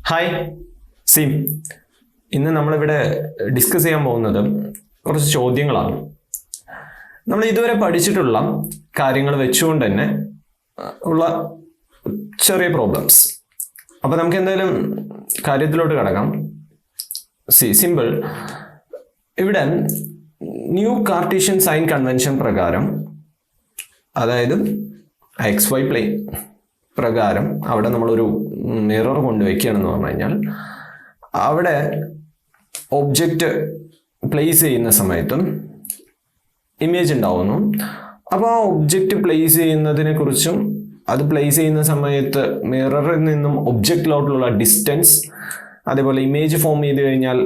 Hi seam. ഇന്ന് നമ്മളിവിടെ discuss ചെയ്യാൻ പോകുന്നത് കുറച്ച് ചോദ്യങ്ങളാണ്. നമ്മൾ ഇതുവരെ പഠിച്ചിട്ടുള്ള കാര്യങ്ങൾ വെച്ചുകൊണ്ട് തന്നെ ഉള്ള ചെറിയ പ്രോബ്ലംസ്. അപ്പോൾ നമുക്ക് എന്തായാലും കാര്യത്തിലോട്ട് കിടക്കാം. സിമ്പിൾ. ഇവിടെ ന്യൂ കാർട്ടീഷ്യൻ സൈൻ കൺവെൻഷൻ പ്രകാരം, അതായത് XY പ്ലെയിൻ പ്രകാരം അവിടെ നമ്മളൊരു മിറർ കൊണ്ടുവയ്ക്കുകയാണെന്ന് പറഞ്ഞു കഴിഞ്ഞാൽ അവിടെ ഒബ്ജക്റ്റ് പ്ലേസ് ചെയ്യുന്ന സമയത്തും ഇമേജ് ഉണ്ടാവുന്നു. അപ്പോൾ ആ ഒബ്ജക്റ്റ് പ്ലേസ് ചെയ്യുന്നതിനെ കുറിച്ചും അത് പ്ലേസ് ചെയ്യുന്ന സമയത്ത് മിററിൽ നിന്നും ഒബ്ജക്റ്റിലോട്ടുള്ള ഡിസ്റ്റൻസ്, അതേപോലെ ഇമേജ് ഫോം ചെയ്ത് കഴിഞ്ഞാൽ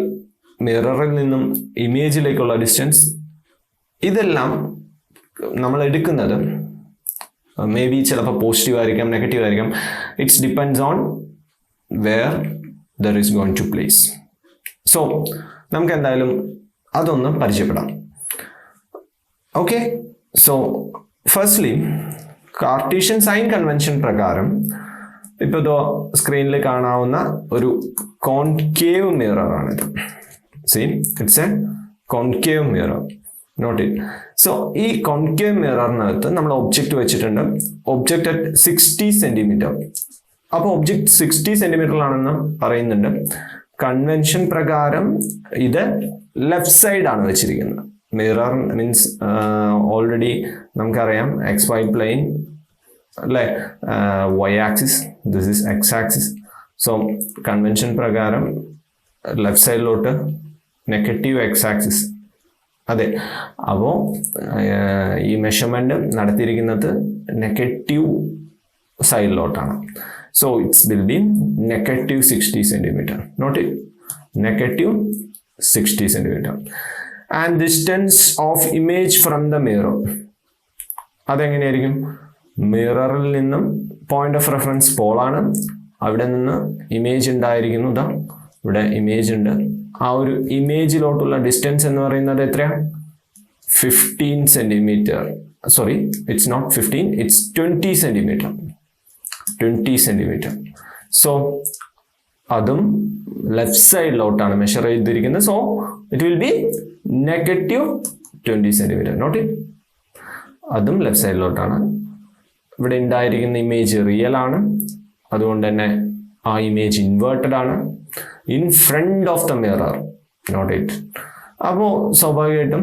മിററിൽ നിന്നും ഇമേജിലേക്കുള്ള ഡിസ്റ്റൻസ്, ഇതെല്ലാം നമ്മൾ എടുക്കുന്നത് മേ ബി ചിലപ്പോൾ പോസിറ്റീവ് ആയിരിക്കാം, നെഗറ്റീവ് ആയിരിക്കാം. It's depends on where there is going to place. So നമുക്ക് എന്തായാലും അതൊന്ന് പരിചയപ്പെടാം. Okay, so firstly Cartesian sign convention പ്രകാരം ഇപ്പോൾ ഇതോ സ്ക്രീനിൽ കാണാവുന്ന ഒരു കോൺകേവ് മിറർ ആണിത്. See, it's a concave mirror. Note it. So ഈ കോൺകേവ് മിററിനകത്ത് നമ്മൾ ഒബ്ജക്റ്റ് വെച്ചിട്ടുണ്ട്. Object at 60 centimetre. അപ്പോൾ ഒബ്ജക്റ്റ് 60 സെന്റിമീറ്ററിലാണെന്ന് പറയുന്നുണ്ട്. കൺവെൻഷൻ പ്രകാരം ഇത് ലെഫ്റ്റ് സൈഡ് ആണ് വെച്ചിരിക്കുന്നത്. മിറർ മീൻസ് ഓൾറെഡി നമുക്കറിയാം XY പ്ലെയിൻ അല്ലേ, Y axis, this is X axis. So convention പ്രകാരം ലെഫ്റ്റ് സൈഡിലോട്ട് നെഗറ്റീവ് X ആക്സിസ്. അതെ, അപ്പോൾ ഈ മെഷർമെന്റ് നടത്തിയിരിക്കുന്നത് നെഗറ്റീവ് സൈഡിലോട്ടാണ്. So it's will be negative 60 centimetre. Not it, negative 60 centimetre. And distance of image from the mirror, അതെങ്ങനെയായിരിക്കും? മിററിൽ നിന്നും പോയിന്റ് ഓഫ് റെഫറൻസ് പോളാണ്. അവിടെ നിന്ന് ഇമേജ് ഉണ്ടായിരിക്കുന്നു. ഇതാ ഇവിടെ ഇമേജ് ഉണ്ട്. ആ ഒരു ഇമേജിലോട്ടുള്ള ഡിസ്റ്റൻസ് എന്ന് പറയുന്നത് എത്രയാണ്? 15 centimetre. Sorry, it's not 15, it's 20 centimetre. 20 centimetre. So അതും ലെഫ്റ്റ് സൈഡിലോട്ടാണ് മെഷർ ചെയ്തിരിക്കുന്നത്. So it will be negative 20 centimetre. Not it, അതും ലെഫ്റ്റ് സൈഡിലോട്ടാണ്. ഇവിടെ ഉണ്ടായിരിക്കുന്ന ഇമേജ് റിയൽ ആണ്, അതുകൊണ്ട് തന്നെ ആ ഇമേജ് ഇൻവേർട്ടഡ് ആണ്. In front of the mirror. Note it. അപ്പോൾ സ്വാഭാവികമായിട്ടും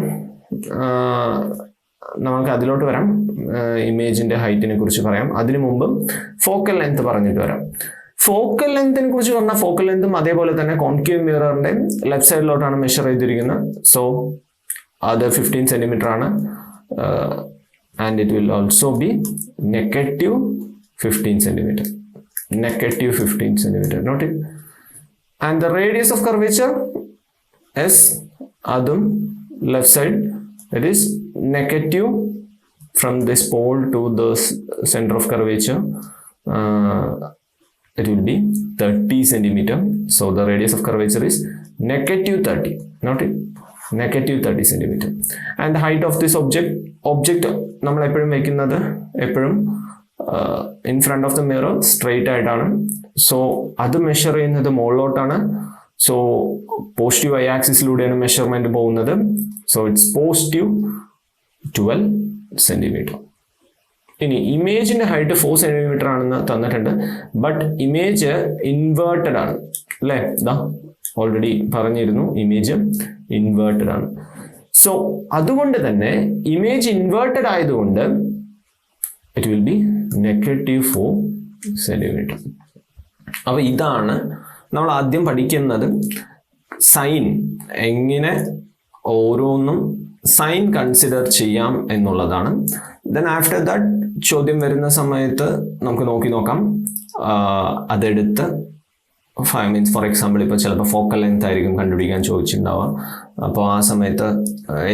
നമുക്ക് അതിലോട്ട് വരാം. ഇമേജിന്റെ ഹൈറ്റിനെ കുറിച്ച് പറയാം. അതിനു മുമ്പ് ഫോക്കൽ ലെങ്ത് പറഞ്ഞിട്ട് വരാം. ഫോക്കൽ ലെങ്തിനെ കുറിച്ച് പറഞ്ഞാൽ ഫോക്കൽ ലെങ്തും അതേപോലെ തന്നെ കോൺകേവ് മിററിന്റെ ലെഫ്റ്റ് സൈഡിലോട്ടാണ് മെഷർ ചെയ്തിരിക്കുന്നത്. സോ അത് 15 സെന്റിമീറ്റർ ആണ്. And it will also be negative 15 centimetre. Negative 15 centimetre. Not it. And the radius of curvature is adum left side, it is negative from this pole to the center of curvature. It will be 30 centimeter. So the radius of curvature is negative 30. Not it, negative 30 centimeter. And the height of this object നമ്മൾ എപ്പോഴും വെക്കുന്നത് എപ്പോഴും in front of the mirror straight ആയിട്ടാണ്. So അത് measure ചെയ്യുന്നത് മുകളിലോട്ടാണ്. So positive Y ആക്സിസിലൂടെയാണ് measurement പോകുന്നത്. So it's positive 12 centimetre. ഇനി ഇമേജിന്റെ ഹൈറ്റ് 4 സെന്റിമീറ്റർ ആണെന്ന് തന്നിട്ടുണ്ട്. ബട്ട് ഇമേജ് ഇൻവേർട്ടഡ് ആണ് അല്ലേ? ഇതാ ഓൾറെഡി പറഞ്ഞിരുന്നു, ഇമേജ് ഇൻവേർട്ടഡ് ആണ്. സോ അതുകൊണ്ട് തന്നെ ഇമേജ് ഇൻവേർട്ടഡ് ആയതുകൊണ്ട് it will be negative 4 centimetre. അപ്പോൾ ഇതാണ് നമ്മൾ ആദ്യം പഠിക്കുന്നത്. സൈൻ എങ്ങനെ ഓരോന്നും സൈൻ കൺസിഡർ ചെയ്യാം എന്നുള്ളതാണ്. ദെൻ ആഫ്റ്റർ ദാറ്റ് ചോദ്യം വരുന്ന സമയത്ത് നമുക്ക് നോക്കാം. അതെടുത്ത് മീൻസ് ഫോർ എക്സാമ്പിൾ ഇപ്പോൾ ചിലപ്പോൾ ഫോക്കൽ ലെങ്ത് ആയിരിക്കും കണ്ടുപിടിക്കാൻ ചോദിച്ചിട്ടുണ്ടാവുക. അപ്പോൾ ആ സമയത്ത്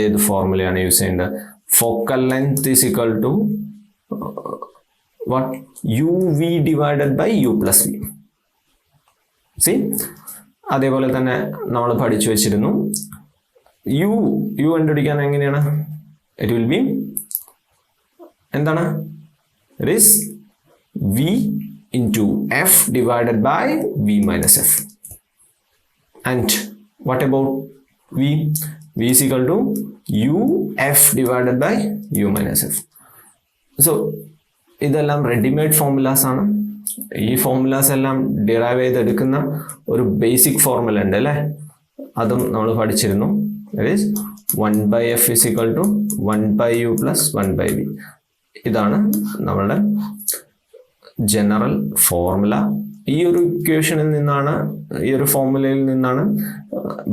ഏത് ഫോർമുലയാണ് യൂസ് ചെയ്യേണ്ടത്? Focal length is equal to what? UV divided by U plus V. See? അതേപോലെ തന്നെ നമ്മൾ പഠിച്ചു വെച്ചിരുന്നു. യു കണ്ടുപിടിക്കാൻ എങ്ങനെയാണ്? ഇറ്റ് വിൽ ബി എന്താണ്? It is V into f divided by v minus f. And what about v? V is equal to u f divided by u minus f. So ഇതെല്ലാം readymade formulas ആണ്. ഈ formulas എല്ലാം derive ചെയ്തെടുക്കുന്ന ഒരു basic formula ഉണ്ട് അല്ലേ, അതും നമ്മൾ പഠിച്ചിരുന്നു. That is 1/f is equal to 1/u plus 1/v. ഇതാണ് നമ്മളുടെ ജനറൽ ഫോർമുല. ഈ ഒരു ഇക്വേഷനിൽ നിന്നാണ്, ഈ ഒരു ഫോർമുലയിൽ നിന്നാണ്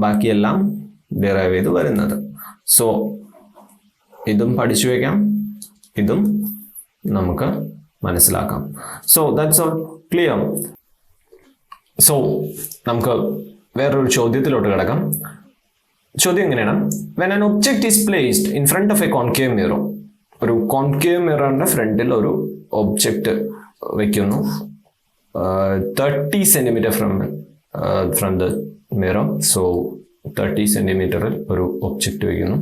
ബാക്കിയെല്ലാം ഡിറൈവ് ചെയ്ത് വരുന്നത്. സോ ഇതും പഠിച്ചു വയ്ക്കാം, ഇതും നമുക്ക് മനസ്സിലാക്കാം. So that's all clear. So നമുക്ക് വേറൊരു ചോദ്യത്തിലോട്ട് കിടക്കാം. ചോദ്യം എങ്ങനെയാണ്? when an object is placed in front of a concave mirror, ഒരു കോൺകേവ് മിററിന്റെ ഫ്രണ്ടിൽ ഒരു ഒബ്ജക്റ്റ് വെക്കുന്നു, 30 centimetre from the mirror. So 30 സെന്റിമീറ്ററിൽ ഒരു ഒബ്ജക്റ്റ് വെക്കുന്നു.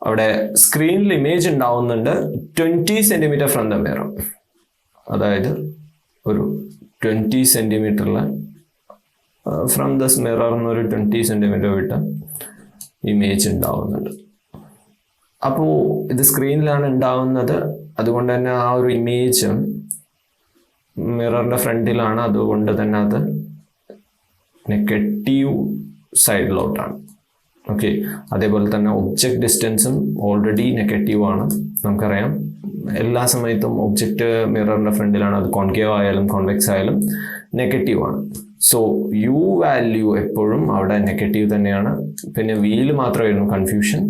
അവിടെ സ്ക്രീനിൽ ഇമേജ് ഉണ്ടാവുന്നുണ്ട് 20 സെന്റിമീറ്റർ ഫ്രം ദ മിറർ. അതായത് ഒരു 20 സെന്റിമീറ്ററിൽ ഫ്രം ദ മിറർ എന്നൊരു 20 സെന്റിമീറ്റർ വിട്ട് ഇമേജ് ഉണ്ടാവുന്നുണ്ട്. അപ്പോൾ ഇത് സ്ക്രീനിലാണ് ഉണ്ടാവുന്നത്, അതുകൊണ്ട് തന്നെ ആ ഒരു ഇമേജ് മിററിന്റെ ഫ്രണ്ടിലാണ്, അതുകൊണ്ട് തന്നെ അത് നെഗറ്റീവ് സൈഡിലോട്ടാണ്. ഓക്കെ, അതേപോലെ തന്നെ ഒബ്ജക്റ്റ് ഡിസ്റ്റൻസും ഓൾറെഡി നെഗറ്റീവ് ആണ്. നമുക്കറിയാം എല്ലാ സമയത്തും ഒബ്ജക്റ്റ് മിററിന്റെ ഫ്രണ്ടിലാണ്, അത് കോൺകേവ് ആയാലും കോൺവെക്സ് ആയാലും നെഗറ്റീവ് ആണ്. സോ യു വാല്യൂ എപ്പോഴും അവിടെ നെഗറ്റീവ് തന്നെയാണ്. പിന്നെ വിയിൽ മാത്രമായിരുന്നു കൺഫ്യൂഷൻ,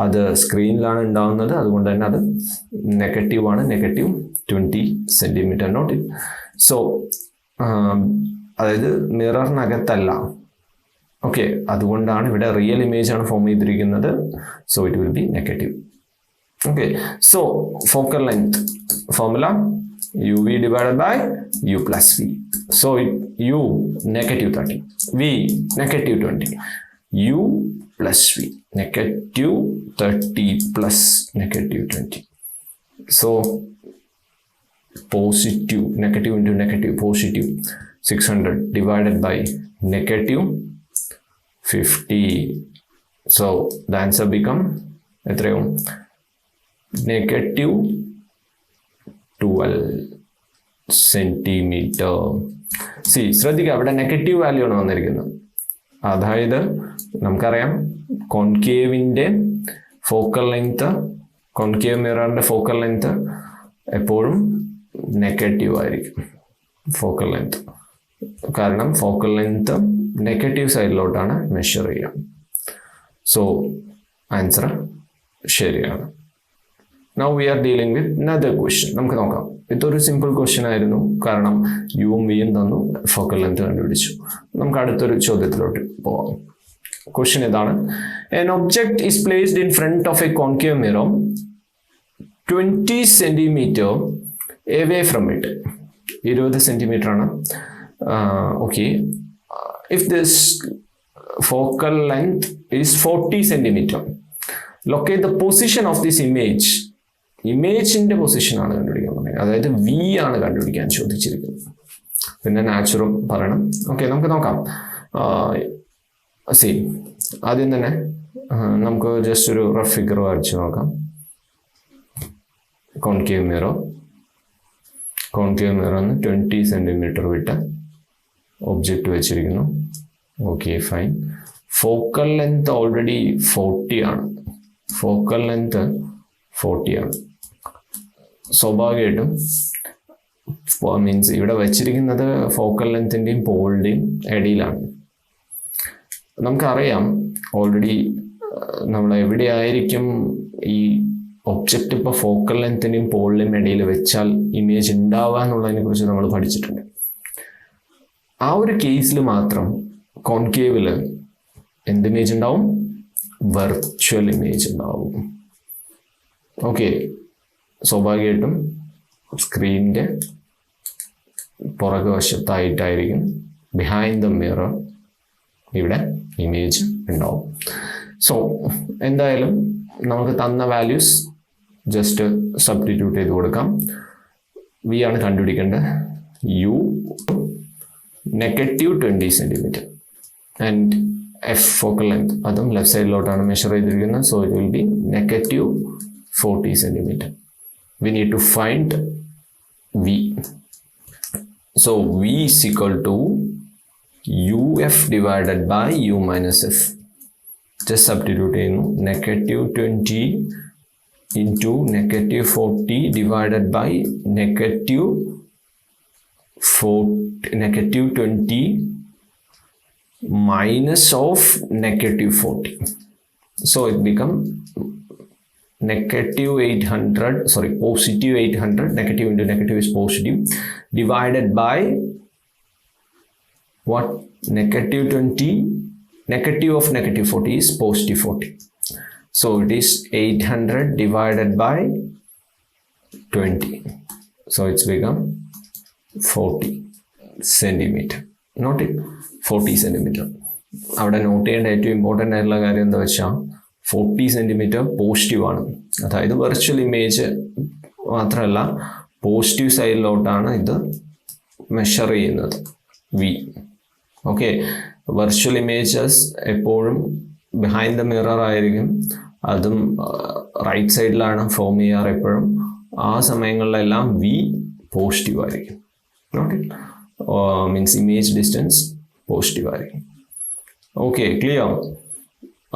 അത് സ്ക്രീനിലാണ് ഉണ്ടാവുന്നത്, അതുകൊണ്ട് തന്നെ അത് നെഗറ്റീവ് ആണ്, നെഗറ്റീവ് 20 സെന്റിമീറ്റർ നോട്ട്. സോ അതായത് മിററിനകത്തല്ല. ഓക്കെ, അതുകൊണ്ടാണ് ഇവിടെ റിയൽ ഇമേജ് ആണ് ഫോം ചെയ്തിരിക്കുന്നത്. So it will be negative. Okay, so focal length formula uv divided by u plus v. So u negative 30, v negative 20, u plus v negative 30 plus negative 20. So positive, negative into negative, positive 600 divided by negative 50. So the answer become negative 12 centimetre. ശ്രദ്ധിക്കുക, അവിടെ negative value ആണ് വന്നിരിക്കുന്നത്. അതായത് നമുക്കറിയാം കോൺകേവിൻ്റെ focal length, concave മിററിൻ്റെ focal length എപ്പോഴും negative ആയിരിക്കും. ഫോക്കൽ ലെങ്ത്, കാരണം ഫോക്കൽ ലെങ്ത് നെഗറ്റീവ് സൈഡിലോട്ടാണ് മെഷർ ചെയ്യുക. സോ ആൻസർ ശരിയാണ്. Now we are dealing with another question. നമുക്ക് നോക്കാം. ഇതൊരു സിമ്പിൾ ക്വസ്റ്റ്യൻ ആയിരുന്നു, കാരണം യുവും വിയും തന്നു, ഫോക്കൽ ലെങ്ത് കണ്ടുപിടിച്ചു. നമുക്ക് അടുത്തൊരു ചോദ്യത്തിലോട്ട് പോവാം. ക്വസ്റ്റ്യൻ ഇതാണ്: an object is placed in front of a concave mirror 20 centimeter away from it. 20 centimetre ആണ്. Okay, if this focal length is 40 centimeter, locate the position of this image. ഇമേജിന്റെ position ആണ് കണ്ടുപിടിക്കാൻ പറഞ്ഞത്, അതായത് വി ആണ് കണ്ടുപിടിക്കാൻ ചോദിച്ചിരിക്കുന്നത്. പിന്നെ നാച്ചുറൽ പറയണം. ഓക്കെ, നമുക്ക് നോക്കാം. ആദ്യം തന്നെ നമുക്ക് ജസ്റ്റ് ഒരു റഫ് ഫിഗർ വരച്ച് നോക്കാം. കോൺകേവ് മിറർ, കോൺകേവ് മിററിന് 20 സെന്റിമീറ്റർ വിട്ട് ഒബ്ജക്റ്റ് വെച്ചിരിക്കുന്നു. Okay, fine. Focal length already 40 ആണ്. ഫോക്കൽ ലെങ്ത് 40 ആണ്. സ്വാഭാവികമായിട്ടും മീൻസ് ഇവിടെ വെച്ചിരിക്കുന്നത് ഫോക്കൽ ലെങ്ത്തിൻ്റെയും പോളിൻ്റെയും ഇടയിലാണ്. നമുക്കറിയാം ഓൾറെഡി നമ്മൾ എവിടെയായിരിക്കും ഈ ഒബ്ജക്റ്റ് ഇപ്പോൾ ഫോക്കൽ ലെങ്ത്തിൻ്റെയും പോളിൻ്റെയും ഇടയിൽ വെച്ചാൽ ഇമേജ് ഉണ്ടാവുക എന്നുള്ളതിനെ കുറിച്ച് നമ്മൾ പഠിച്ചിട്ടുണ്ട്. ആ ഒരു കേസിൽ മാത്രം കോൺകേവിൽ എന്ത് ഇമേജ് ഉണ്ടാവും? വെർച്വൽ ഇമേജ് ഉണ്ടാവും. ഓക്കെ, സ്വാഭാവികമായിട്ടും സ്ക്രീനിൻ്റെ പുറകു വശത്തായിട്ടായിരിക്കും, ബിഹൈൻഡ് ദ മിറർ, ഇവിടെ ഇമേജ് ഉണ്ടാവും. സോ എന്തായാലും നമുക്ക് തന്ന വാല്യൂസ് ജസ്റ്റ് സബ്സ്റ്റിറ്റ്യൂട്ട് ചെയ്ത് കൊടുക്കാം. വി ആണ് കണ്ടുപിടിക്കേണ്ടത്. U -20 centimetre and F focal length അതും ലെഫ്റ്റ് സൈഡിലോട്ടാണ് മെഷർ ചെയ്തിരിക്കുന്നത്. So it will be -40 centimetre. We need to find V. So V is equal to UF divided by U minus F. Just substitute ചെയ്യുന്നു. -20 into -40 divided by -20 minus of -40. So it become +800, negative into negative is positive, divided by what? -20, negative of -40 is +40. So it is 800 divided by 20. So it's become 40 centimeter. Note it, 40 centimeter. അവിടെ not ചെയ്യേണ്ട ഏറ്റവും important ആയിട്ടുള്ള കാര്യം എന്താ വെച്ചാൽ 40 centimetre positive ആണ്. അതായത് virtual image മാത്രമല്ല, പോസിറ്റീവ് സൈഡിലോട്ടാണ് ഇത് മെഷർ ചെയ്യുന്നത് വി. ഓക്കെ, വെർച്വൽ ഇമേജസ് എപ്പോഴും ബിഹൈൻഡ് ദ മിറർ ആയിരിക്കും, അതും റൈറ്റ് സൈഡിലാണ് ഫോം ചെയ്യാറ് എപ്പോഴും. ആ സമയങ്ങളിലെല്ലാം വി പോസിറ്റീവ് ആയിരിക്കും. Okay, means image distance positive ആയിരിക്കും. Okay, clear?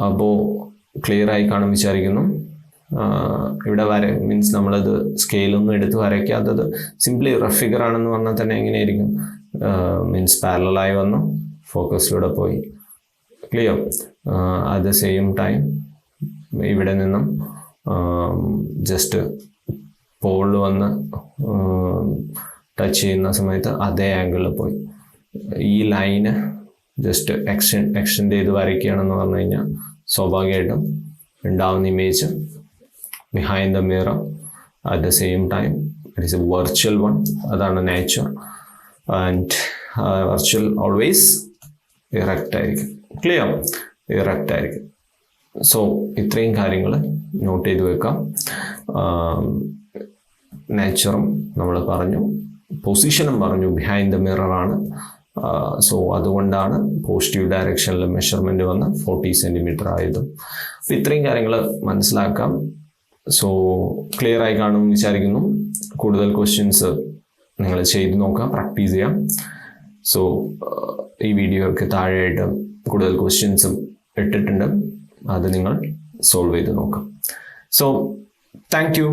അപ്പോൾ ക്ലിയർ ആയി കാണും വിചാരിക്കുന്നു. ഇവിടെ മീൻസ് നമ്മളത് സ്കെയിലൊന്നും എടുത്ത് വരയ്ക്കാത്തത് സിംപ്ലി റഫ് ഫിഗർ ആണെന്ന് പറഞ്ഞാൽ തന്നെ എങ്ങനെയായിരിക്കും? മീൻസ് പാരലലായി വന്നു, ഫോക്കസിലൂടെ പോയി. Clear? At the same time ഇവിടെ നിന്നും ജസ്റ്റ് പോളിൽ വന്ന് ടച്ച് ചെയ്യുന്ന സമയത്ത് അതേ ആംഗിളിൽ പോയി. ഈ ലൈന് ജസ്റ്റ് എക്സ്റ്റെൻഡ് ചെയ്ത് വരയ്ക്കുകയാണെന്ന് പറഞ്ഞു കഴിഞ്ഞാൽ സ്വാഭാവികമായിട്ടും ഉണ്ടാവുന്ന image behind the mirror at the same time it is a virtual one. അതാണ് nature. And virtual always erect ആയിരിക്കും. ക്ലിയർ? ഇറക്റ്റ് ആയിരിക്കും. സോ ഇത്രയും കാര്യങ്ങൾ നോട്ട് ചെയ്ത് വെക്കാം. നേച്ചറും നമ്മൾ പറഞ്ഞു, പൊസിഷനും പറഞ്ഞു, ബിഹൈൻഡ് ദ മിറർ ആണ്. സോ അതുകൊണ്ടാണ് പോസിറ്റീവ് ഡയറക്ഷനിൽ മെഷർമെൻറ്റ് വന്ന് 40 സെൻറ്റിമീറ്റർ ആയതും. അപ്പോൾ ഇത്രയും കാര്യങ്ങൾ മനസ്സിലാക്കാം. സോ ക്ലിയർ ആയി കാണും വിചാരിക്കുന്നു. കൂടുതൽ ക്വസ്റ്റ്യൻസ് നിങ്ങൾ ചെയ്ത് നോക്കാം, പ്രാക്ടീസ് ചെയ്യാം. സോ ഈ വീഡിയോയ്ക്ക് താഴെയായിട്ട് കൂടുതൽ ക്വസ്റ്റ്യൻസും ഇട്ടിട്ടുണ്ട്, അത് നിങ്ങൾ സോൾവ് ചെയ്ത് നോക്കാം. So thank you.